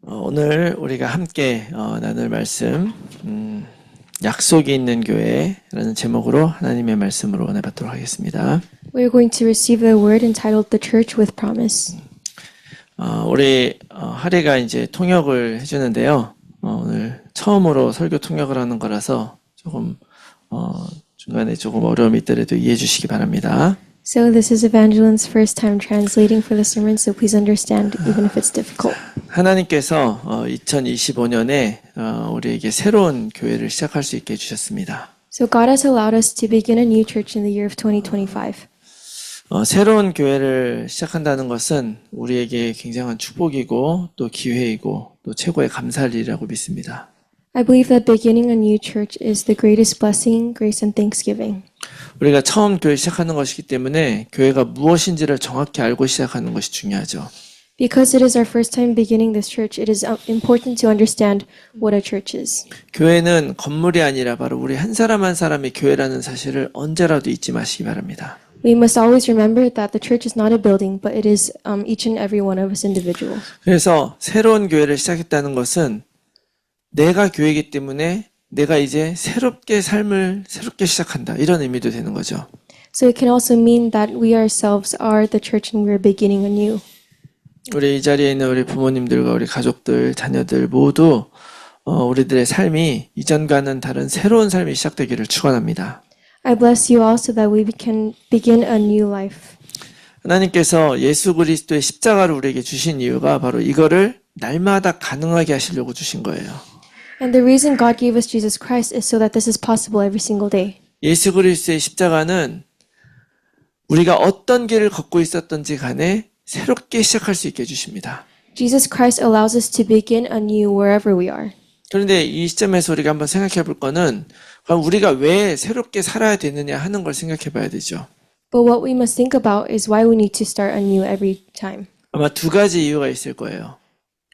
오늘 우리가 함께 나눌 말씀 약속이 있는 교회라는 제목으로 하나님의 말씀으로 나눠봤도록 하겠습니다. We are going to receive the word entitled The Church with Promise. 우리 하리가 이제 통역을 해주는데요. 오늘 처음으로 설교 통역을 하는 거라서 조금 중간에 조금 어려움이 있더라도 이해해 주시기 바랍니다. So this is Evangelin's first time translating for the sermon, so please understand even if it's difficult. 하나님께서 2025년에 우리에게 새로운 교회를 시작할 수 있게 해주셨습니다. So God has allowed us to begin a new church in the year of 2025. 새로운 교회를 시작한다는 것은 우리에게 굉장한 축복이고 또 기회이고 또 최고의 감사할 일이라고 믿습니다. I believe that beginning a new church is the greatest blessing, grace, and thanksgiving. 우리가 처음 교회 시작하는 것이기 때문에 교회가 무엇인지를 정확히 알고 시작하는 것이 중요하죠. Because it is our first time beginning this church, it is important to understand what a church is. 교회는 건물이 아니라 바로 우리 한 사람 한 사람이 교회라는 사실을 언제라도 잊지 마시기 바랍니다. We must always remember that the church is not a building, but it is each and every one of us individuals. 그래서 새로운 교회를 시작했다는 것은 내가 교회이기 때문에 내가 이제 삶을 새롭게 시작한다. 이런 의미도 되는 거죠. So it can also mean that we ourselves are the church and we are beginning anew. 우리 이 자리에 있는 우리 부모님들과 우리 가족들, 자녀들 모두 우리들의 삶이 이전과는 다른 새로운 삶이 시작되기를 축원합니다. I bless you also that we can begin a new life. 하나님께서 예수 그리스도의 십자가를 우리에게 주신 이유가 바로 이거를 날마다 가능하게 하시려고 주신 거예요. And the reason God gave us Jesus Christ is so that this is possible every single day. 예수 그리스도의 십자가는 우리가 어떤 길을 걷고 있었던지 간에 새롭게 시작할 수 있게 해주십니다. Jesus Christ allows us to begin anew wherever we are. 그런데 이 시점에서 우리가 한번 생각해 볼 거는 그럼 우리가 왜 새롭게 살아야 되느냐 하는 걸 생각해 봐야 되죠. But what we must think about is why we need to start anew every time. 아마 두 가지 이유가 있을 거예요.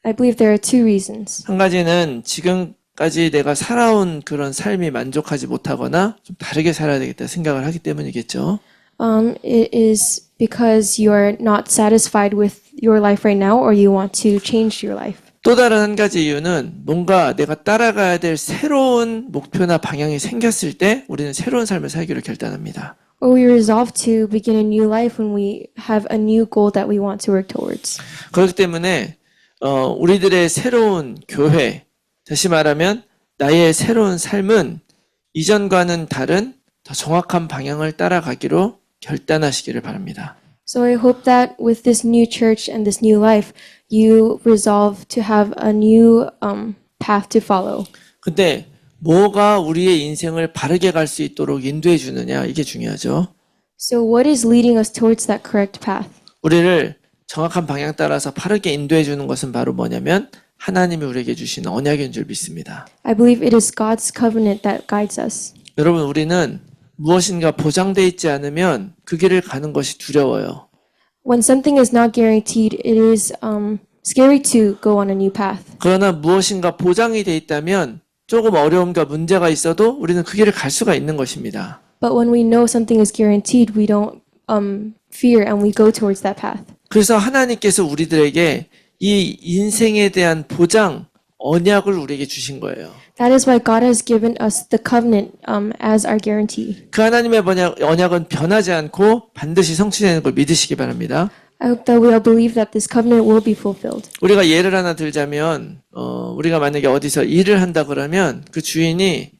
I believe there are two reasons. 한 가지는 지금까지 내가 살아온 그런 삶이 만족하지 못하거나 좀 다르게 살아야 되겠다 생각을 하기 때문이겠죠. It is because you are not satisfied with your life right now or you want to change your life. 또 다른 한 가지 이유는 뭔가 내가 따라가야 될 새로운 목표나 방향이 생겼을 때 우리는 새로운 삶을 살기로 결단합니다. Or we resolve to begin a new life when we have a new goal that we want to work towards. 그렇기 때문에 우리들의 새로운 교회, 다시 말하면 나의 새로운 삶은 이전과는 다른 더 정확한 방향을 따라가기로 결단하시기를 바랍니다. So I hope that with this new church and this new life, you resolve to have a new path to follow. 근데 뭐가 우리의 인생을 바르게 갈 수 있도록 인도해 주느냐 이게 중요하죠. So what is leading us towards that correct path? 우리를 정확한 방향 따라서 바르게 인도해 주는 것은 바로 뭐냐면 하나님이 우리에게 주신 언약인 줄 믿습니다. I believe it is God's covenant that guides us. 여러분 우리는 무엇인가 보장돼 있지 않으면 그 길을 가는 것이 두려워요. When something is not guaranteed, it is scary to go on a new path. 그러나 무엇인가 보장이 돼 있다면 조금 어려움과 문제가 있어도 우리는 그 길을 갈 수가 있는 것입니다. But when we know something is guaranteed, we don't fear and we go towards that path. 그래서 하나님께서 우리들에게 이 인생에 대한 보장, 언약을 우리에게 주신 거예요. That is why God has given us the covenant as our guarantee. 그 하나님의 언약은 변하지 않고 반드시 성취되는 걸 믿으시기 바랍니다. I hope that we all believe that this covenant will be fulfilled. 우리가 예를 하나 들자면 우리가 만약에 어디서 일을 한다 그러면 그 주인이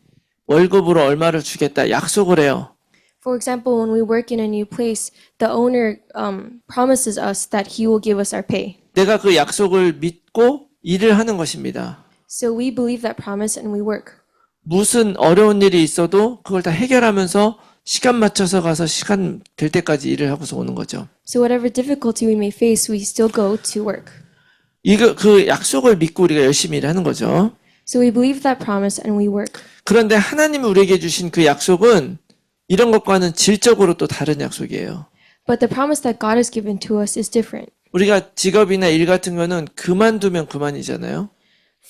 월급으로 얼마를 주겠다 약속을 해요. For example, when we work in a new place, the owner promises us that he will give us our pay. 내가 그 약속을 믿고 일을 하는 것입니다. So we believe that promise and we work. 무슨 어려운 일이 있어도 그걸 다 해결하면서 시간 맞춰서 가서 시간 될 때까지 일을 하고서 오는 거죠. So whatever difficulty we may face, we still go to work. 그 약속을 믿고 우리가 열심히 일하는 거죠. So we believe that promise and we work. 그런데 하나님이 우리에게 주신 그 약속은 이런 것과는 질적으로 또 다른 약속이에요. But the promise that God has given to us is different. 우리가 직업이나 일 같은 거는 그만두면 그만이잖아요.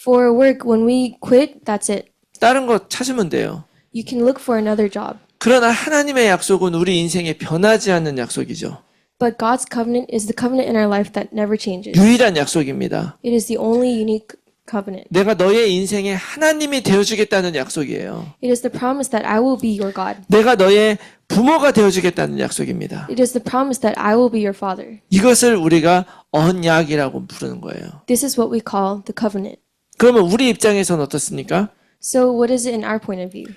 For work, when we quit, that's it. 다른 거 찾으면 돼요. You can look for another job. 그러나 하나님의 약속은 우리 인생에 변하지 않는 약속이죠. But God's covenant is the covenant in our life that never changes. 유일한 약속입니다. It is the only unique covenant. 내가 너의 인생에 하나님이 되어주겠다는 약속이에요. It is the promise that I will be your God. 내가 너의 부모가 되어주겠다는 약속입니다. It is the promise that I will be your father. 이것을 우리가 언약이라고 부르는 거예요. This is what we call the covenant. 그러면 우리 입장에서는 어떻습니까? So what is it in our point of view?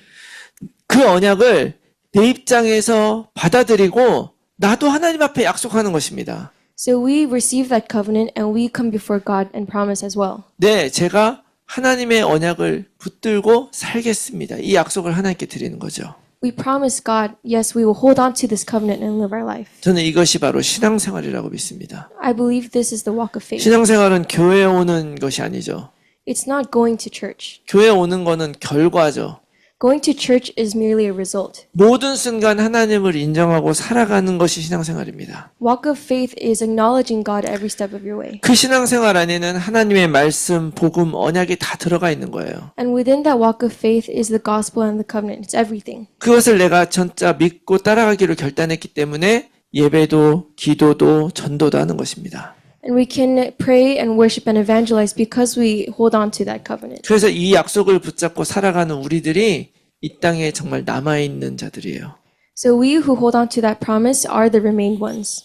그 언약을 내 입장에서 받아들이고 나도 하나님 앞에 약속하는 것입니다. So we receive that covenant and we come before God and promise as well. 네, 제가 하나님의 언약을 붙들고 살겠습니다. 이 약속을 하나님께 드리는 거죠. We promise God, yes, we will hold on to this covenant and live our life. 저는 이것이 바로 신앙생활이라고 믿습니다. I believe this is the walk of faith. 신앙생활은 교회에 오는 것이 아니죠. It's not going to church. 교회에 오는 거는 결과죠. Going to church is merely a result. 모든 순간 하나님을 인정하고 살아가는 것이 신앙생활입니다. Walk of faith is acknowledging God every step of your way. 그 신앙생활 안에는 하나님의 말씀, 복음, 언약이 다 들어가 있는 거예요. And within that walk of faith is the gospel and the covenant. It's everything. 그것을 내가 진짜 믿고 따라가기로 결단했기 때문에 예배도, 기도도, 전도도 하는 것입니다. And we can pray and worship and evangelize because we hold on to that covenant. 그래서 이 약속을 붙잡고 살아가는 우리들이 이 땅에 정말 남아있는 자들이에요. So we who hold on to that promise are the remained ones.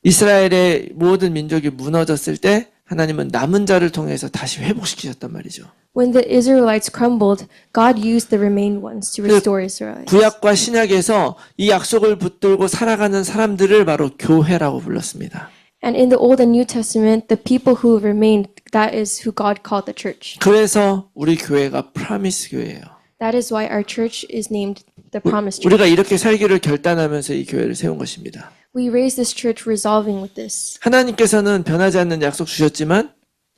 이스라엘의 모든 민족이 무너졌을 때 하나님은 남은 자를 통해서 다시 회복시키셨단 말이죠. When the Israelites crumbled, God used the remained ones to restore Israel. 구약과 신약에서 이 약속을 붙들고 살아가는 사람들을 바로 교회라고 불렀습니다. And in the Old and New Testament, the people who remained, that is who God called the church. 그래서 우리 교회가 프라미스 교회예요. That is why our church is named the Promise Church. 우리가 이렇게 살기를 결단하면서 이 교회를 세운 것입니다. We raised this church resolving with this. 하나님께서는 변하지 않는 약속 주셨지만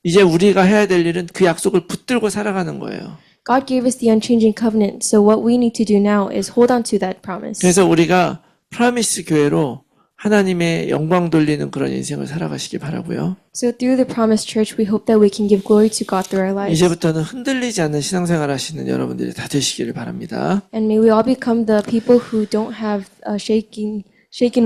이제 우리가 해야 될 일은 그 약속을 붙들고 살아가는 거예요. God gave us the unchanging covenant, so what we need to do now is hold on to that promise. 그래서 우리가 프라미스 교회로 하나님의 영광 돌리는 그런 인생을 살아가시기 바라고요. So through the Promise Church, we hope that we can give glory to God through our lives. 이제부터는 흔들리지 않는 신앙생활 하시는 여러분들이 다 되시기를 바랍니다. And may we all become the people who don't have a shaken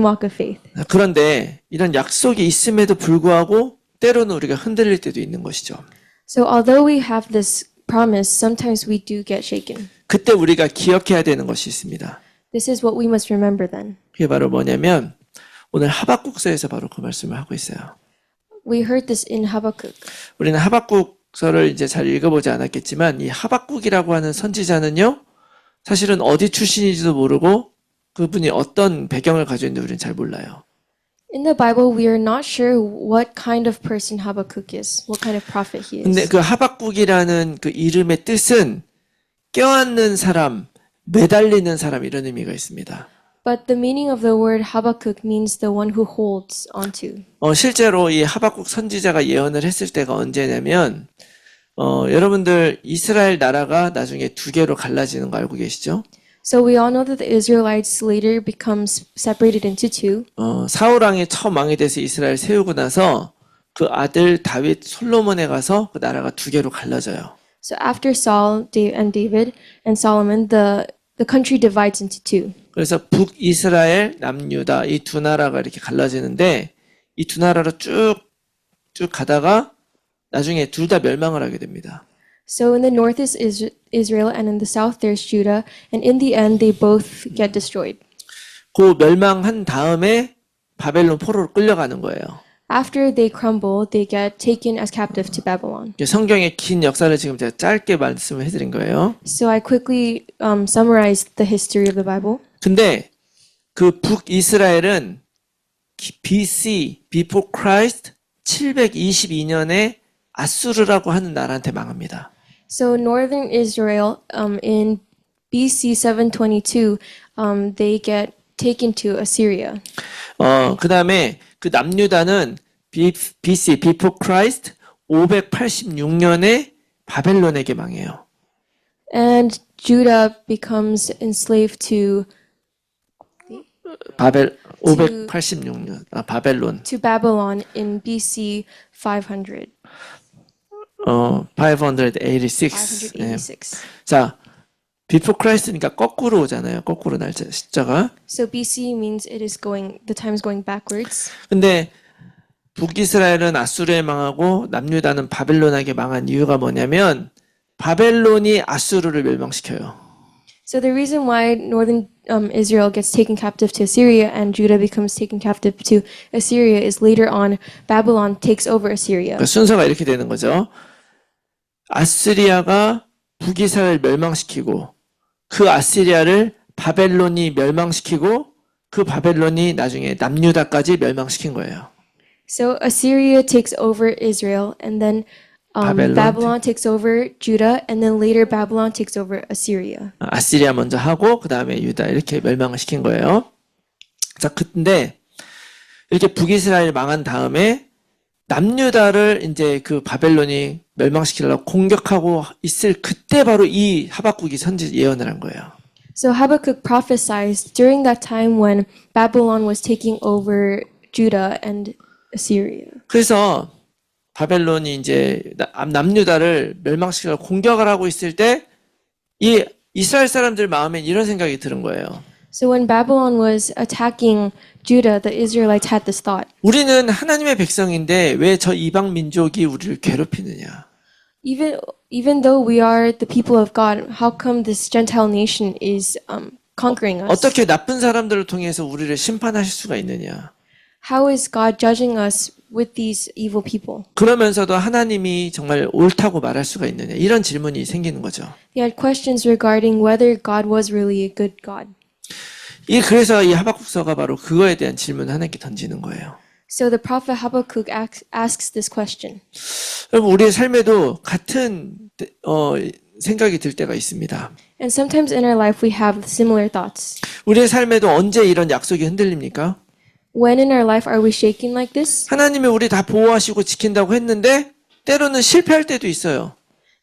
walk of faith. 그런데 이런 약속이 있음에도 불구하고 때로는 우리가 흔들릴 때도 있는 것이죠. So although we have this promise, sometimes we do get shaken. 그때 우리가 기억해야 되는 것이 있습니다. This is what we must remember then. 그게 바로 뭐냐면 오늘 하박국서에서 바로 그 말씀을 하고 있어요. We heard this in Habakkuk. 우리는 하박국서를 이제 잘 읽어보지 않았겠지만 이 하박국이라고 하는 선지자는요. 사실은 어디 출신인지도 모르고 그분이 어떤 배경을 가지고 있는지 우리는 잘 몰라요. In the Bible, we are not sure what kind of person Habakkuk is, what kind of prophet he 근데 is. 그 하박국이라는 그 이름의 뜻은 껴안는 사람, 매달리는 사람 이런 의미가 있습니다. But the meaning of the word Habakkuk means the one who holds onto. 실제로 이 하박국 선지자가 예언을 했을 때가 언제냐면 여러분들 이스라엘 나라가 나중에 두 개로 갈라지는 거 알고 계시죠? So we all know that the Israelites later becomes separated into two. 사울 왕이 처음 왕이 돼서 이스라엘 세우고 나서 그 아들 다윗 솔로몬에 가서 그 나라가 두 개로 갈라져요. So after Saul and David and Solomon, the country divides into two. 그래서 북이스라엘, 남유다 이 두 나라가 이렇게 갈라지는데 이 두 나라로 쭉 가다가 나중에 둘 다 멸망을 하게 됩니다. So in the north is Israel and in the south there's Judah, and in the end they both get destroyed. 그 멸망한 다음에 바벨론 포로로 끌려가는 거예요. After they crumble, they get taken as captive to Babylon. 성경의 긴 역사를 지금 제가 짧게 말씀을 해드린 거예요. So I quickly summarized the history of the Bible. 근데 그 북이스라엘은 BC, Before Christ 722년에 아수르라고 하는 나라한테 망합니다. So northern Israel in BC 722, they get taken to Assyria. 그 다음에 그 남유다는 BC, Before Christ 586년에 바벨론에게 망해요. And Judah becomes enslaved to 586년, 바벨론. to Babylon in BC 500. 586. 예. 586. 자, before Christ니까 거꾸로 오잖아요. 거꾸로 날짜 숫자가. So BC means the time is going backwards. 근데 북이스라엘은 아수르에 망하고 남유다는 바벨론에게 망한 이유가 뭐냐면 바벨론이 아수르를 멸망시켜요. So the reason why northern Israel gets taken captive to Assyria and Judah becomes taken captive to Assyria is later on Babylon takes over Assyria. 그러니까 순서가 이렇게 되는 거죠. 아스리아가 북이스라엘을 멸망시키고 그 아스리아를 바벨론이 멸망시키고 그 바벨론이 나중에 남유다까지 멸망시킨 거예요. So Assyria takes over Israel and then Babylon takes over Judah and then later Babylon takes over Assyria. 아스리아 먼저 하고 그 다음에 유다 이렇게 멸망을 시킨 거예요. 자, 근데 이렇게 북이스라엘 망한 다음에 남유다를 이제 그 바벨론이 멸망시키려고 공격하고 있을 그때 바로 이 하박국이 선지 예언을 한 거예요. So Habakkuk prophesied during that time when Babylon was taking over Judah and Assyria. 그래서 바벨론이 이제 남유다를 멸망시키려고 공격을 하고 있을 때 이 이스라엘 사람들 마음에 이런 생각이 드는 거예요. So when Babylon was attacking Judah, the Israelites had this thought. 우리는 하나님의 백성인데 왜 저 이방 민족이 우리를 괴롭히느냐? Even though we are the people of God, how come this Gentile nation is conquering us? 어떻게 나쁜 사람들을 통해서 우리를 심판하실 수가 있느냐? How is God judging us with these evil people? 그러면서도 하나님이 정말 옳다고 말할 수가 있느냐? 이런 질문이 생기는 거죠. They had questions regarding whether God was really a good God. 그래서 이 하박국서가 바로 그거에 대한 질문을 하나님께 던지는 거예요. So the prophet Habakkuk asks this question. 여러분 우리의 삶에도 같은 생각이 들 때가 있습니다. And sometimes in our life we have similar thoughts. 우리의 삶에도 언제 이런 약속이 흔들립니까? When in our life are we shaking like this? 하나님이 우리 다 보호하시고 지킨다고 했는데 때로는 실패할 때도 있어요.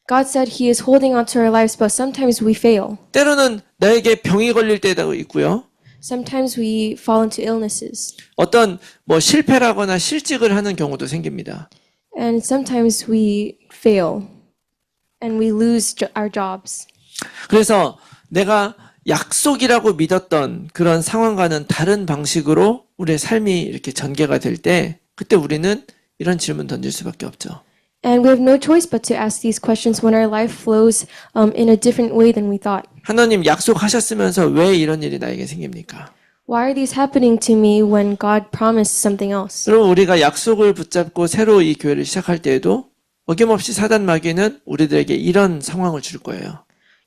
God said He is holding on to our lives, but sometimes we fail. 때로는 나에게 병이 걸릴 때도 있고요. Sometimes we fall into illnesses. 어떤 실패라거나 실직을 하는 경우도 생깁니다. And sometimes we fail and we lose our jobs. 그래서 내가 약속이라고 믿었던 그런 상황과는 다른 방식으로 우리의 삶이 이렇게 전개가 될 때 그때 우리는 이런 질문 던질 수밖에 없죠. And we have no choice but to ask these questions when our life flows in a different way than we thought. 하나님 약속하셨으면서 왜 이런 일이 나에게 생깁니까? Why are these happening to me when God promised something else? 여러분 우리가 약속을 붙잡고 새로 이 교회를 시작할 때에도 어김없이 사단 마귀는 우리들에게 이런 상황을 줄 거예요.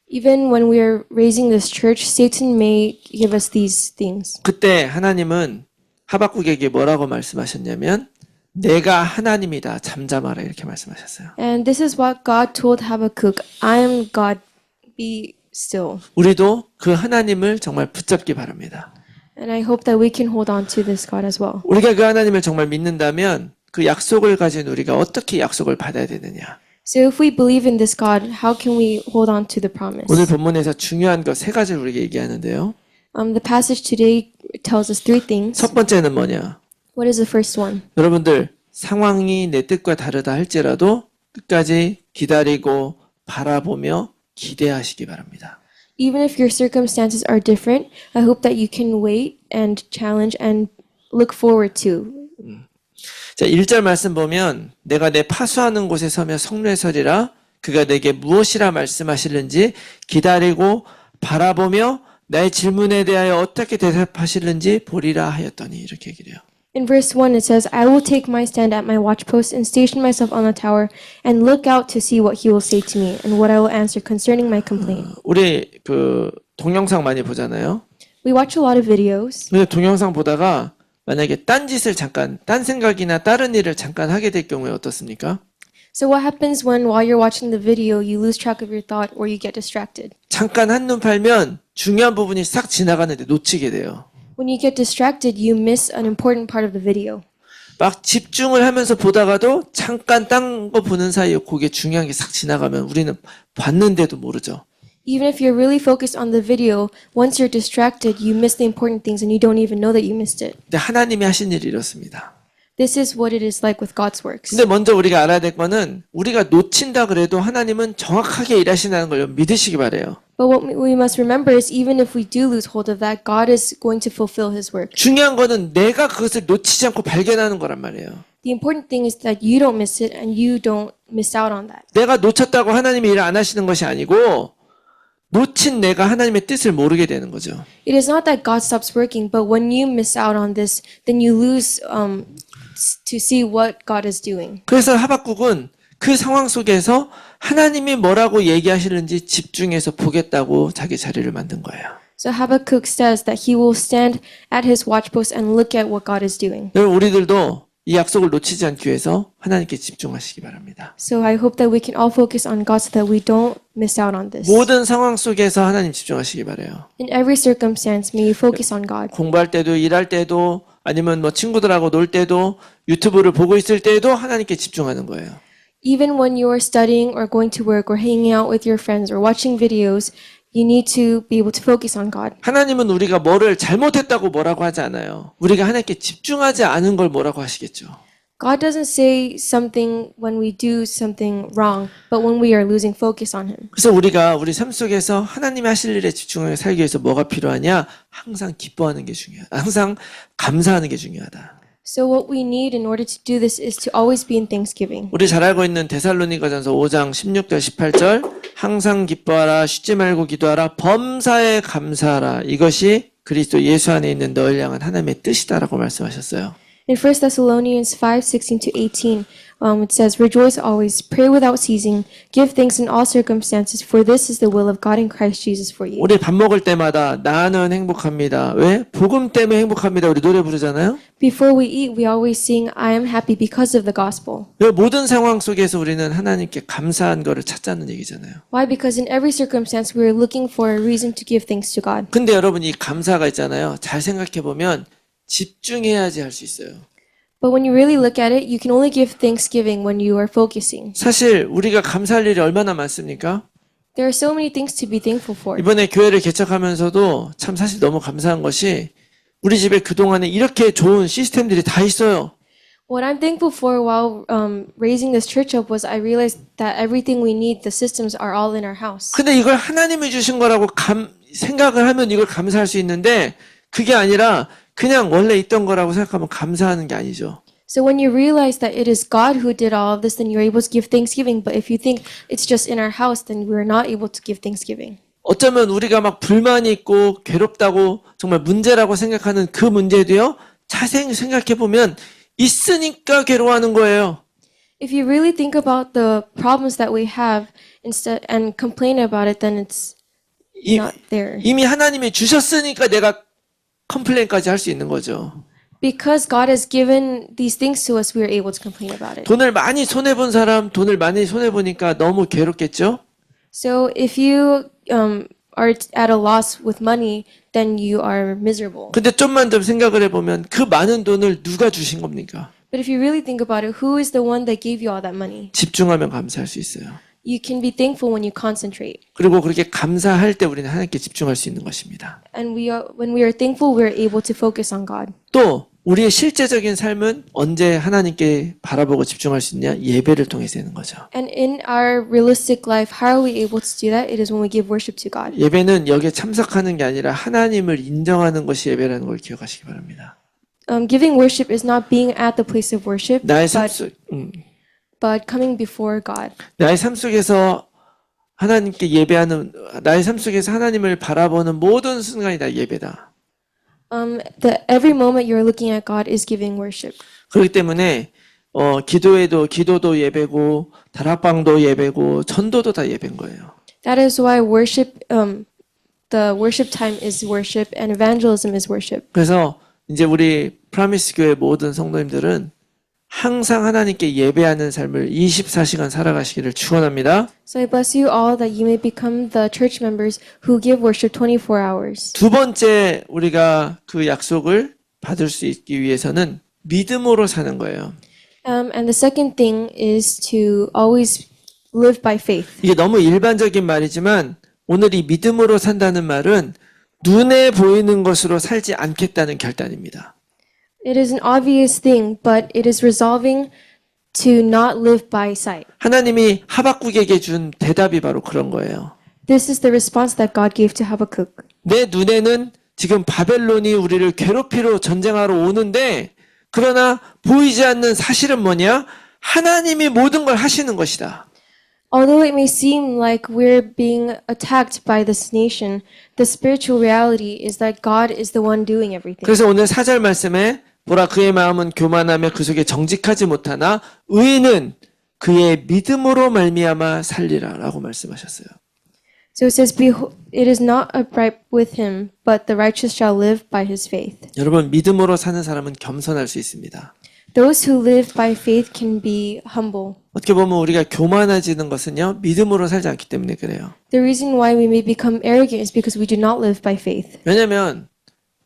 Even when we are raising this church, Satan may give us these things. 그때 하나님은 하박국에게 뭐라고 말씀하셨냐면 내가 하나님이다 잠잠하라 이렇게 말씀하셨어요. And this is what God told Habakkuk, I am God, be still. 우리도 그 하나님을 정말 붙잡기 바랍니다. And I hope that we can hold on to this God as well. 우리가 그 하나님을 정말 믿는다면 그 약속을 가진 우리가 어떻게 약속을 받아야 되느냐. So if we believe in this God, how can we hold on to the promise? 오늘 본문에서 중요한 것 세 가지를 우리에게 얘기하는데요. The passage today tells us three things. 첫 번째는 뭐냐? What is the first one? 여러분들 상황이 내 뜻과 다르다 할지라도 끝까지 기다리고 바라보며 기대하시기 바랍니다. Even if your circumstances are different, I hope that you can wait and challenge and look forward to. 자, 1절 말씀 보면 내가 내 파수하는 곳에 서며 성루에 서리라 그가 내게 무엇이라 말씀하실는지 기다리고 바라보며 나의 질문에 대하여 어떻게 대답하실는지 보리라 하였더니 이렇게 얘기를 해요. In verse 1 it says, I will take my stand at my watchpost and station myself on the tower and look out to see what he will say to me and what I will answer concerning my complaint. 우리 그 동영상 많이 보잖아요. We watch a lot of videos. 근데 동영상 보다가 만약에 딴 짓을 잠깐, 딴 생각이나 다른 일을 잠깐 하게 될 경우에 어떻습니까? So what happens when while you're watching the video you lose track of your thought or you get distracted? 잠깐 한눈 팔면 중요한 부분이 싹 지나가는데 놓치게 돼요. When you get distracted, you miss an important part of the video. 막 집중을 하면서 보다가도 잠깐 딴 거 보는 사이에 그게 중요한 게 싹 지나가면 우리는 봤는데도 모르죠. Even if you're really focused on the video, once you're distracted, you miss the important things and you don't even know that you missed it. 근데 하나님이 하신 일이 이렇습니다. This is what it is like with God's works. 근데 먼저 우리가 알아야 될 거는 우리가 놓친다 그래도 하나님은 정확하게 일하신다는 걸 믿으시기 바래요. But what we must remember is even if we do lose hold of that, God is going to fulfill His work. 중요한 거는 내가 그것을 놓치지 않고 발견하는 거란 말이에요. The important thing is that you don't miss it and you don't miss out on that. 내가 놓쳤다고 하나님이 일을 안 하시는 것이 아니고 놓친 내가 하나님의 뜻을 모르게 되는 거죠. It is not that God stops working, but when you miss out on this, then you lose to see what God is doing. 그래서 하박국은 그 상황 속에서 하나님이 뭐라고 얘기하시는지 집중해서 보겠다고 자기 자리를 만든 거예요. So Habakkuk says that he will stand at his watchpost and look at what God is doing. 여러분 우리들도 이 약속을 놓치지 않기 위해서 하나님께 집중하시기 바랍니다. So I hope that we can all focus on God so that we don't miss out on this. 모든 상황 속에서 하나님 집중하시기 바라요. In every circumstance, may you focus on God. 공부할 때도 일할 때도 아니면 뭐 친구들하고 놀 때도 유튜브를 보고 있을 때도 하나님께 집중하는 거예요. Even when you are studying or going to work or hanging out with your friends or watching videos, you need to be able to focus on God. 하나님은 우리가 뭐를 잘못했다고 뭐라고 하지 않아요. 우리가 하나님께 집중하지 않은 걸 뭐라고 하시겠죠. God doesn't say something when we do something wrong, but when we are losing focus on Him. 그래서 우리가 우리 삶 속에서 하나님이 하실 일에 집중하게 살기 위해서 뭐가 필요하냐? 항상 기뻐하는 게 중요하다. 항상 감사하는 게 중요하다. So what we need in order to do this is to always be in thanksgiving. 우리 잘 알고 있는 데살로니가전서 5장 16절 18절 항상 기뻐하라 쉬지 말고 기도하라 범사에 감사하라 이것이 그리스도 예수 안에 있는 너를 향한 하나님의 뜻이다라고 말씀하셨어요. In 1 Thessalonians 5:16 to 18, it says, "Rejoice always, pray without ceasing, give thanks in all circumstances, for this is the will of God in Christ Jesus for you." 우리 밥 먹을 때마다 나는 행복합니다. 왜? 복음 때문에 행복합니다. 우리 노래 부르잖아요. Before we eat, we always sing, "I am happy because of the gospel." 왜 모든 상황 속에서 우리는 하나님께 감사한 거를 찾자는 얘기잖아요. Why? Because in every circumstance, we are looking for a reason to give thanks to God. 근데 여러분 이 감사가 있잖아요. 잘 생각해 보면 집중해야지 할 수 있어요. But when you really look at it, you can only give thanksgiving when you are focusing. 사실 우리가 감사할 일이 얼마나 많습니까? There are so many things to be thankful for. 이번에 교회를 개척하면서도 참 사실 너무 감사한 것이 우리 집에 그동안에 이렇게 좋은 시스템들이 다 있어요. What I'm thankful for while raising this church up was I realized that everything we need, the systems are all in our house. 근데 이걸 하나님이 주신 거라고 생각을 하면 이걸 감사할 수 있는데 그게 아니라 그냥 원래 있던 거라고 생각하면 감사하는 게 아니죠. So when you realize that it is God who did all of this, then you're able to give thanksgiving. But if you think it's just in our house, then we're not able to give thanksgiving. 어쩌면 우리가 막 불만이 있고 괴롭다고 정말 문제라고 생각하는 그 문제도요. 자세히 생각해 보면 있으니까 괴로워하는 거예요. If you really think about the problems that we have instead and complain about it, then it's not there. 이미 하나님이 주셨으니까 내가 컴플레인까지 할 수 있는 거죠. Because God has given these things to us, we are able to complain about it. 돈을 많이 손해본 사람 돈을 많이 손해보니까 너무 괴롭겠죠? So if you are at a loss with money, then you are miserable. 근데 좀만 더 생각을 해보면 그 많은 돈을 누가 주신 겁니까? But if you really think about it, who is the one that gave you all that money? 집중하면 감사할 수 있어요. You can be thankful when you concentrate. 그리고 그렇게 감사할 때 우리는 하나님께 집중할 수 있는 것입니다. And when we are thankful, we are able to focus on God. 또 우리의 실제적인 삶은 언제 하나님께 바라보고 집중할 수 있냐? 예배를 통해서 되는 거죠. And in our realistic life, how are we able to do that? It is when we give worship to God. 예배는 여기에 참석하는 게 아니라 하나님을 인정하는 것이 예배라는 걸 기억하시기 바랍니다. Giving worship is not being at the place of worship, 나의 삶 속, but coming before God. 나의 삶 속에서 하나님께 예배하는 나의 삶 속에서 하나님을 바라보는 모든 순간이 다 예배다. Every moment you're looking at God is giving worship. 그렇기 때문에 기도도 예배고 다락방도 예배고 전도도 다 예배인 거예요. That is why worship, the worship time is worship, and evangelism is worship. 그래서 이제 우리 프라미스 교회 모든 성도님들은 항상 하나님께 예배하는 삶을 24시간 살아가시기를 축원합니다. So I bless you all that you may become the church members who give worship 24 hours. 두 번째 우리가 그 약속을 받을 수 있기 위해서는 믿음으로 사는 거예요. And the second thing is to always live by faith. 이게 너무 일반적인 말이지만 오늘 이 믿음으로 산다는 말은 눈에 보이는 것으로 살지 않겠다는 결단입니다. It is an obvious thing, but it is resolving to not live by sight. 하나님이 하박국에게 준 대답이 바로 그런 거예요. This is the response that God gave to Habakkuk. 내 눈에는 지금 바벨론이 우리를 괴롭히러 전쟁하러 오는데 그러나 보이지 않는 사실은 뭐냐? 하나님이 모든 걸 하시는 것이다. Although it may seem like we're being attacked by this nation, the spiritual reality is that God is the one doing everything. 그래서 오늘 4절 말씀에 보라 그의 마음은 교만하며 그 속에 정직하지 못하나 의인은 그의 믿음으로 말미암아 살리라라고 말씀하셨어요. So it says, "Behold, it is not upright with him, but the righteous shall live by his faith." 여러분 믿음으로 사는 사람은 겸손할 수 있습니다. Those who live by faith can be humble. 어떻게 보면 우리가 교만해지는 것은요 믿음으로 살지 않기 때문에 그래요. The reason why we may become arrogant is because we do not live by faith. 왜냐하면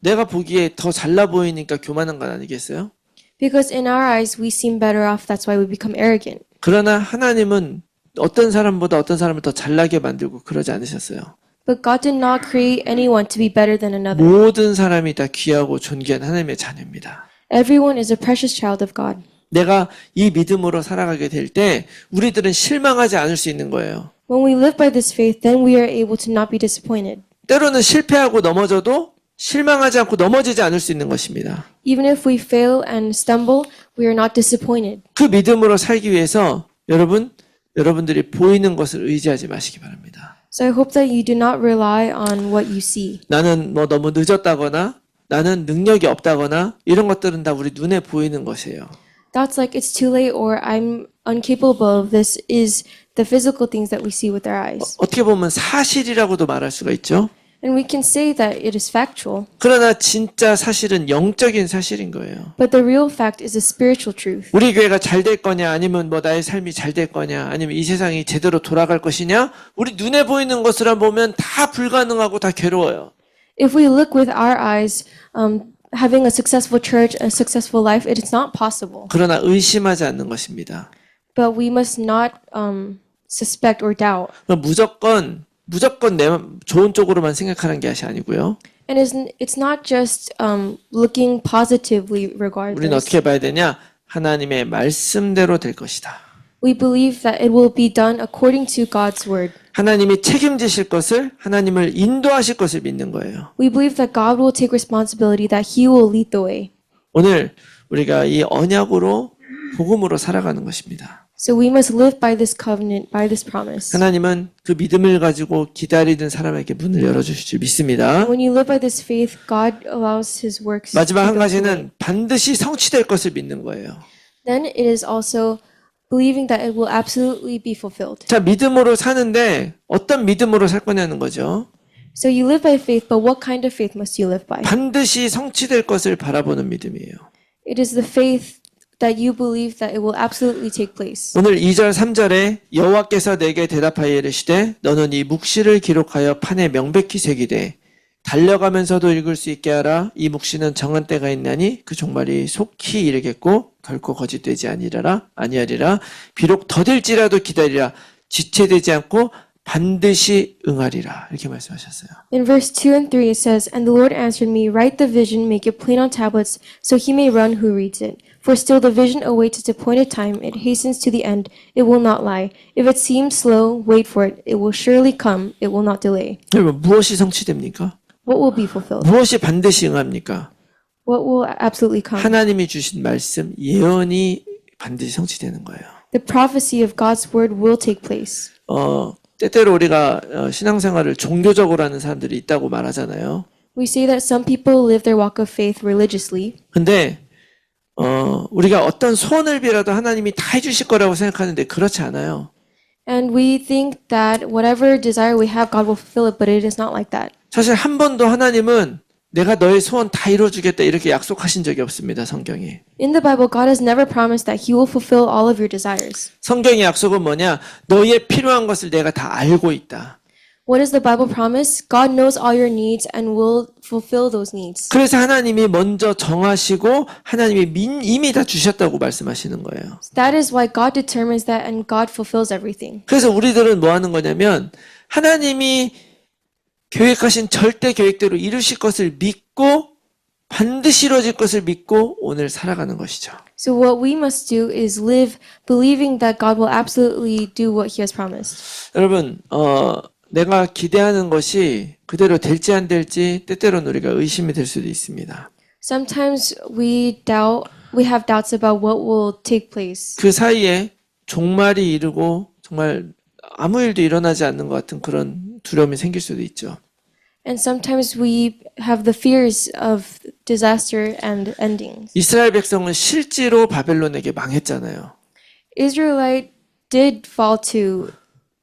내가 보기에 더 잘나 보이니까 교만한 건 아니겠어요? Because in our eyes we seem better off, that's why we become arrogant. 그러나 하나님은 어떤 사람보다 어떤 사람을 더 잘나게 만들고 그러지 않으셨어요. But God did not create anyone to be better than another. 모든 사람이 다 귀하고 존귀한 하나님의 자녀입니다. Everyone is a precious child of God. 내가 이 믿음으로 살아가게 될 때 우리들은 실망하지 않을 수 있는 거예요. When we live by this faith, then we are able to not be disappointed. 때로는 실패하고 넘어져도 실망하지 않고 넘어지지 않을 수 있는 것입니다. Even if we fail and stumble, we are not disappointed. 그 믿음으로 살기 위해서 여러분들이 보이는 것을 의지하지 마시기 바랍니다. So I hope that you do not rely on what you see. 나는 뭐 너무 늦었다거나 나는 능력이 없다거나 이런 것들은 다 우리 눈에 보이는 것이에요. Thoughts like it's too late or I'm incapable of this is the physical things that we see with our eyes. 어떻게 보면 사실이라고도 말할 수가 있죠. And we can say that it is factual, 그러나 진짜 사실은 영적인 사실인 거예요. but the real fact is a spiritual truth. 우리 교회가 잘 될 거냐 아니면 뭐 나의 삶이 잘 될 거냐 아니면 이 세상이 제대로 돌아갈 것이냐 우리 눈에 보이는 것으로 보면 다 불가능하고 다 괴로워요. If we look with our eyes, having a successful church, a successful life, it is not possible. 그러나 의심하지 않는 것입니다. But we must not suspect or doubt. 무조건 내 좋은 쪽으로만 생각하는 것이 아니고요. And it's not just looking positively 우리는 regardless. 어떻게 봐야 되냐? 하나님의 말씀대로 될 것이다. We believe that it will be done according to God's word. 하나님이 책임지실 것을 하나님을 인도하실 것을 믿는 거예요. We believe that God will take responsibility, that He will lead the way. 오늘 우리가 이 언약으로 복음으로 살아가는 것입니다. So we must live by this covenant, by this promise. 하나님은 그 믿음을 가지고 기다리는 사람에게 문을 열어주실 줄 믿습니다. When you live by this faith, God allows His works. 마지막 to 한 go through. 가지는 반드시 성취될 것을 믿는 거예요. Then it is also believing that it will absolutely be fulfilled. 자, 믿음으로 사는데 어떤 믿음으로 살 거냐는 거죠. So you live by faith, but what kind of faith must you live by? 반드시 성취될 것을 바라보는 믿음이에요. It is the faith that you believe that it will absolutely take place. 오늘 2절 3절에 여호와께서 내게 대답하여 이르시되 너는 이 묵시를 기록하여 판에 명백히 새기되 달려가면서도 읽을 수 있게 하라. 이 묵시는 정한 때가 있나니 그 종말이 속히 이르겠고 결코 거짓되지 아니하리라. 비록 더딜지라도 기다리라. 지체되지 않고 반드시 응하리라. 이렇게 말씀하셨어요. In verse 2 and 3 it says, "And the Lord answered me, Write the vision, make it plain on tablets, so he may run who reads it. For still the vision awaits its appointed time, it hastens to the end, it will not lie. If it seems slow, wait for it, it will surely come, it will not delay." 여러분 무엇이 성취됩니까? What will be fulfilled? 무엇이 반드시 응합니까? What will absolutely come? 하나님이 주신 말씀, 예언이 반드시 성취되는 거예요. The prophecy of God's word will take place. 때때로 우리가 신앙생활을 종교적으로 하는 사람들이 있다고 말하잖아요. We say that some people live their walk of faith religiously, 근데 우리가 어떤 소원을 빌어도 하나님이 다 해주실 거라고 생각하는데 그렇지 않아요. and we think that whatever desire we have, God will fulfill it, but it is not like that. 사실 한 번도 하나님은 내가 너의 소원 다 이루어주겠다 이렇게 약속하신 적이 없습니다. 성경에. In the Bible, God has never promised that He will fulfill all of your desires. 성경의 약속은 뭐냐? 너의 필요한 것을 내가 다 알고 있다. What does the Bible promise? God knows all your needs and will fulfill those needs. 그래서 하나님이 먼저 정하시고 하나님이 이미 다 주셨다고 말씀하시는 거예요. That is why God determines that and God fulfills everything. 그래서 우리들은 뭐 하는 거냐면 하나님이 계획하신 절대 계획대로 이루실 것을 믿고 반드시 이루어질 것을 믿고 오늘 살아가는 것이죠. So what we must do is live believing that God will absolutely do what He has promised. 여러분, 내가 기대하는 것이 그대로 될지 안 될지 때때로는 우리가 의심이 될 수도 있습니다. Sometimes we have doubts about what will take place. 그 사이에 종말이 이르고 정말 아무 일도 일어나지 않는 것 같은 그런 두려움이 생길 수도 있죠. And sometimes we have the fears of disaster and endings. 이스라엘 백성은 실제로 바벨론에게 망했잖아요. Israelite did fall to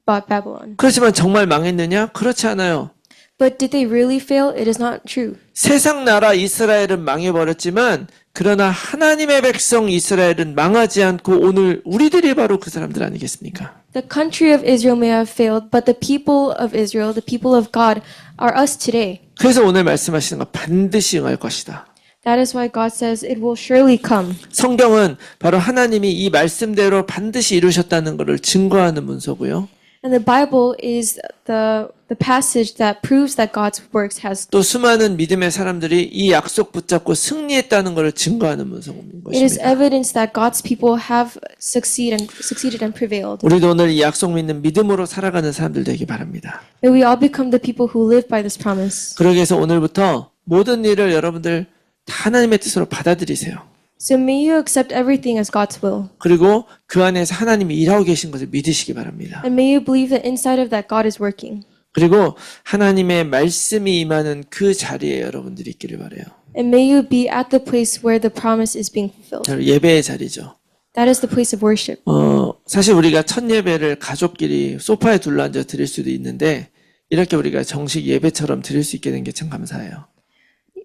Babylon. 그렇지만 정말 망했느냐? 그렇지 않아요. But did they really fail? It is not true. 세상 나라 이스라엘은 망해버렸지만 그러나 하나님의 백성 이스라엘은 망하지 않고 오늘 우리들이 바로 그 사람들 아니겠습니까? The country of Israel may have failed, but the people of Israel, the people of God, are us today. 그래서 오늘 말씀하시는 거 반드시 응할 것이다. That is why God says it will surely come. 성경은 바로 하나님이 이 말씀대로 반드시 이루셨다는 것을 증거하는 문서고요. And the Bible is the passage that proves that God's works has. 또 수많은 믿음의 사람들이 이 약속 붙잡고 승리했다는 것을 증거하는 문서인 It is 것입니다. evidence that God's people have succeeded and prevailed. 우리도 오늘 이 약속 믿는 믿음으로 살아가는 사람들 되기 바랍니다. May we all become the people who live by this promise. 그러기 위해서 오늘부터 모든 일을 여러분들 다 하나님의 뜻으로 받아들이세요. So may you accept everything as God's will. 그리고 그 안에서 하나님이 일하고 계신 것을 믿으시기 바랍니다. And may you believe that inside of that God is working. 그리고 하나님의 말씀이 임하는 그 자리에 여러분들이 있기를 바라요. And may you be at the place where the promise is being fulfilled. 예배의 자리죠. That is the place of worship. 사실 우리가 첫 예배를 가족끼리 소파에 둘러앉아 드릴 수도 있는데 이렇게 우리가 정식 예배처럼 드릴 수 있게 된 게 참 감사해요.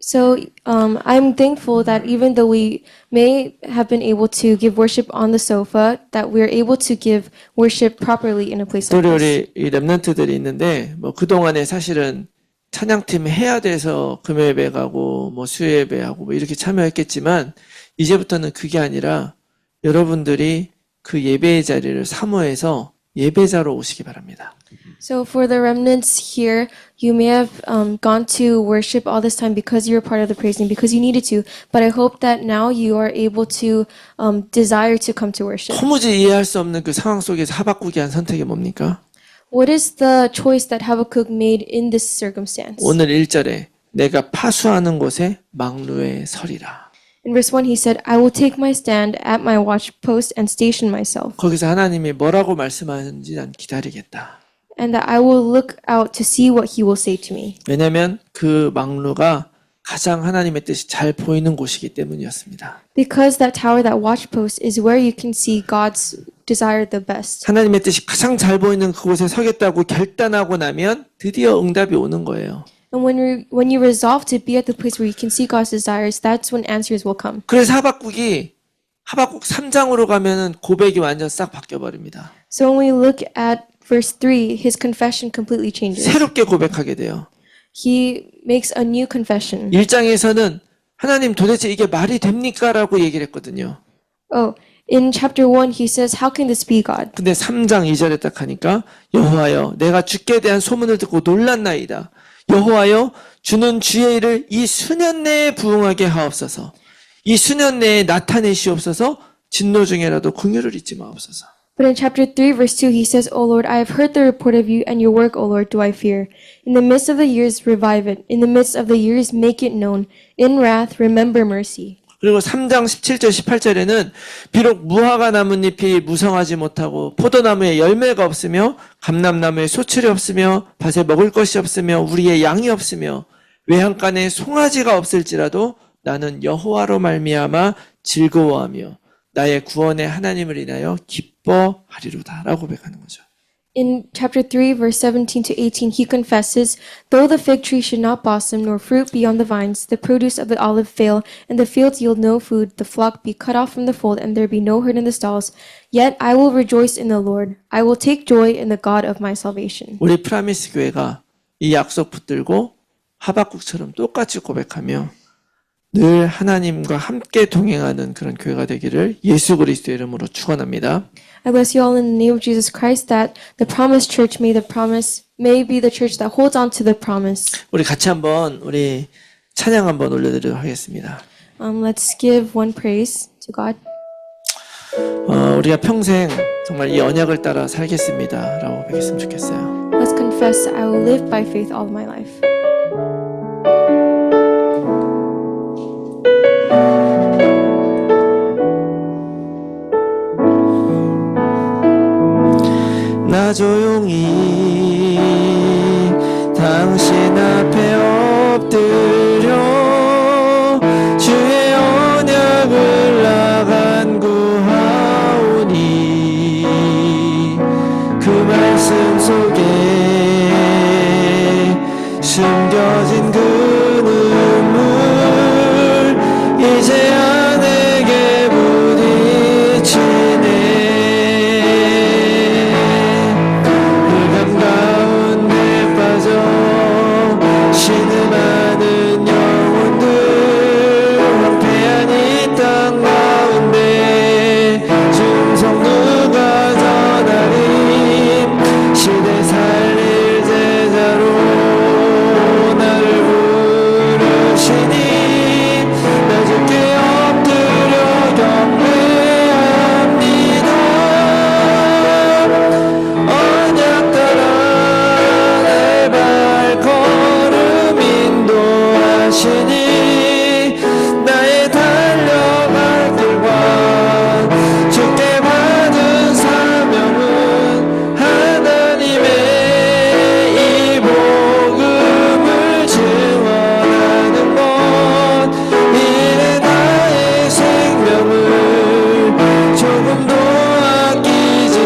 So I'm thankful that even though we may have been able to give worship on the sofa, that we're able to give worship properly in a place 또 like this. 우리 이 랩런트들이 있는데 뭐 그동안에 사실은 찬양팀 해야 돼서 금요예배 가고 뭐 수요예배 하고 뭐 이렇게 참여했겠지만 이제부터는 그게 아니라 여러분들이 그 예배의 자리를 사모해서 예배자로 오시기 바랍니다. So for the remnants here, you may have gone to worship all this time because you were part of the praise team, because you needed to. But I hope that now you are able to desire to come to worship. 도무지 이해할 수 없는 그 상황 속에서 하박국이 한 선택이 뭡니까? What is the choice that Habakkuk made in this circumstance? 오늘 1절에 내가 파수하는 곳에 망루에 서리라. In verse 1, he said, I will take my stand at my watchpost and station myself, 거기서 하나님이 뭐라고 말씀하는지 난 기다리겠다. and that I will look out to see what he will say to me. 왜냐하면 그 망루가 가장 하나님의 뜻이 잘 보이는 곳이기 때문이었습니다. Because that tower, that watchpost, is where you can see God's desire the best. 하나님의 뜻이 가장 잘 보이는 그곳에 서겠다고 결단하고 나면 드디어 응답이 오는 거예요. And when you resolve to be at the place where you can see God's desires, that's when answers will come. 그래서 하박국 3장으로 가면은 고백이 완전 싹 바뀌어 버립니다. So when we look at verse 3, his confession completely changes. 새롭게 고백하게 돼요. He makes a new confession. 1장에서는 하나님 도대체 이게 말이 됩니까? 라고 얘기를 했거든요. Oh, in chapter 1, he says, how can this be, God? 근데 3장 2절에 딱 하니까 여호와여 내가 주께 대한 소문을 듣고 놀랐나이다. 여호와여 주는 주의 일을 이 수년 내에 부응하게 하옵소서. 이 수년 내에 나타내시옵소서. 진노 중에라도 긍휼을 잊지 마옵소서. But in chapter 3, verse 2, he says, O Lord, I have heard the report of you, and your work, O Lord, do I fear. In the midst of the years, revive it. In the midst of the years, make it known. In wrath, remember mercy. 그리고 3장 17절 18절에는 비록 무화과 나뭇잎이 무성하지 못하고 포도나무에 열매가 없으며 감람나무에 소출이 없으며 밭에 먹을 것이 없으며 우리의 양이 없으며 외양간에 송아지가 없을지라도 나는 여호와로 말미암아 즐거워하며 나의 구원의 하나님을 인하여 기뻐하리로다 라고 고백하는 거죠. In chapter 3, verse 17 to 18, he confesses, though the fig tree should not blossom, nor fruit be on the vines, the produce of the olive fail, and the fields yield no food, the flock be cut off from the fold, and there be no herd in the stalls, yet I will rejoice in the Lord. I will take joy in the God of my salvation. 우리 프라미스 교회가 이 약속 붙들고 하박국처럼 똑같이 고백하며 늘 하나님과 함께 동행하는 그런 교회가 되기를 예수 그리스도의 이름으로 축원합니다. I bless you all in the name of Jesus Christ, that the promised church may be the church that holds on to the promise. 우리 같이 한번 우리 찬양 한번 올려드리도록 하겠습니다. Let's give one praise to God. 우리가 평생 정말 이 언약을 따라 살겠습니다라고 고백했으면 좋겠어요. Let's confess confess that I will live by faith all my life. 나 조용히 당신 앞에 엎드려 주의 언약을 나 간구하오니 그 말씀 속에 숨겨진 그 눈물 이제야 내게 부딪히네. 흑암 가운데 빠져 신음하는 영혼들 황폐한 이 땅 가운데 충성 누가 전하리 시대 살릴 제자로 나를 부르시니 나 주께 엎드려 경배합니다. 언약 따라 내 발걸음 인도하시니 나의 달려갈 길과 주께 받은 사명은 하나님의 이 복음을 증언하는 것 이내 나의 생명을 조금도 아끼지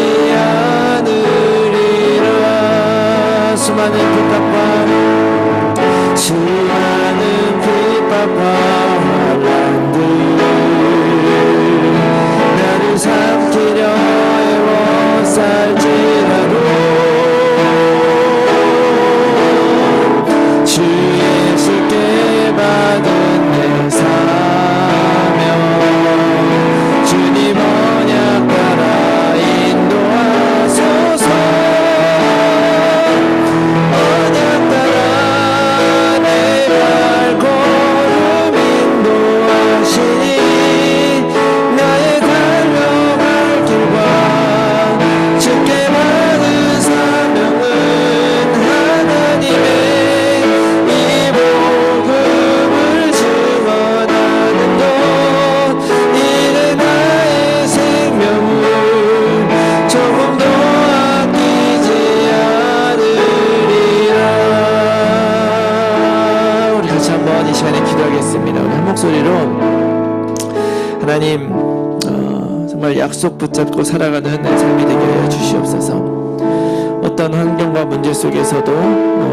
않으리라. 수많은 핍박과 환난들 나를 삼키려 애워쌀지라도 주 예수께 받은 내 사명 주님 언약 따라 인도하소서. 언약 따라 내 발걸음 인도하시니 나의 달려갈 길과 주께 받은 사명은 하나님의 이 복음을 증언하는 것 이내 나의 생명을 조금도 아끼지 않으리라. 우리 같이 한번 이 시간에 기도하겠습니다. 우리 한 목소리로 하나님 정말 약속 붙잡고 살아가는 내 삶이 되게 하여 주시옵소서. 어떤 환경과 문제 속에서도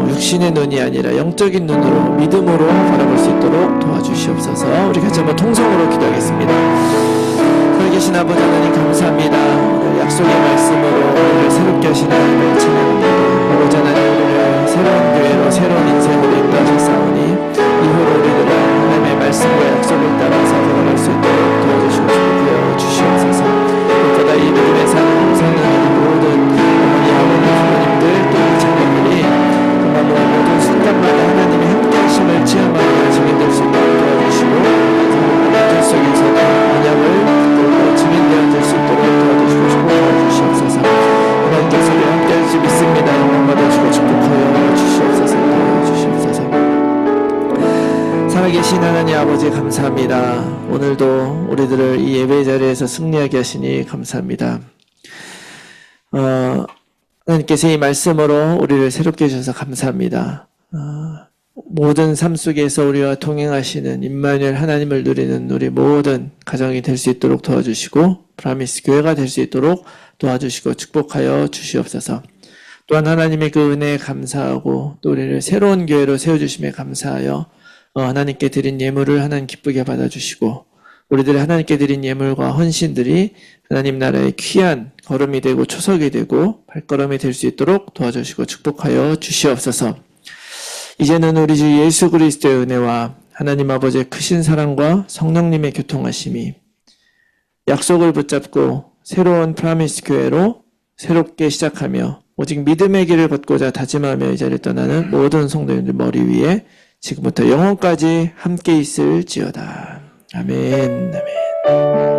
육신의 눈이 아니라 영적인 눈으로 믿음으로 바라볼 수 있도록 도와주시옵소서. 우리 같이 한번 통성으로 기도하겠습니다. 살아계신 아버지 하나님 감사합니다. 오늘 약속의 말씀으로 우리를 새롭게 하시는 하나님을 찬양합니다. 아버지 하나님 우리를 새로운 교회로 새로운 인생으로 인도하셨사오니 이후로 우리들은 하나님의 말씀과 약속을 따라서 걸어갈 수 있도록 도와주시고 축복하여 주시옵소서. 무엇보다 이 믿음의 삶을 사는 모든 어머니 아버지 부모님들 또 자녀들이 정말 모든 순간마다 하나님의 함께 하심을 체험하는 증인될 수 있도록 도와주시고 하나님 속에서도 언약을 증인되어질 수 있도록 도와주시고 축복하여 주시옵소서. 하나님께서 우리와 함께 할 수 믿습니다. 영광받아주고 축복하여 주시옵소서. 도와주시옵소서. 살아계신 하나님 아버지 감사합니다. 오늘도 우리들을 이 예배 자리에서 승리하게 하시니 감사합니다. 하나님께서 이 말씀으로 우리를 새롭게 해주셔서 감사합니다. 모든 삶 속에서 우리와 동행하시는 임마누엘 하나님을 누리는 우리 모든 가정이 될 수 있도록 도와주시고 프라미스 교회가 될 수 있도록 도와주시고 축복하여 주시옵소서. 또한 하나님의 그 은혜에 감사하고 또 우리를 새로운 교회로 세워주심에 감사하여 하나님께 드린 예물을 하나님 기쁘게 받아주시고 우리들의 하나님께 드린 예물과 헌신들이 하나님 나라의 귀한 걸음이 되고 초석이 되고 발걸음이 될 수 있도록 도와주시고 축복하여 주시옵소서. 이제는 우리 주 예수 그리스도의 은혜와 하나님 아버지의 크신 사랑과 성령님의 교통하심이 약속을 붙잡고 새로운 프라미스 교회로 새롭게 시작하며 오직 믿음의 길을 걷고자 다짐하며 이 자리를 떠나는 모든 성도님들 머리 위에 지금부터 영원까지 함께 있을지어다. 아멘. 아멘.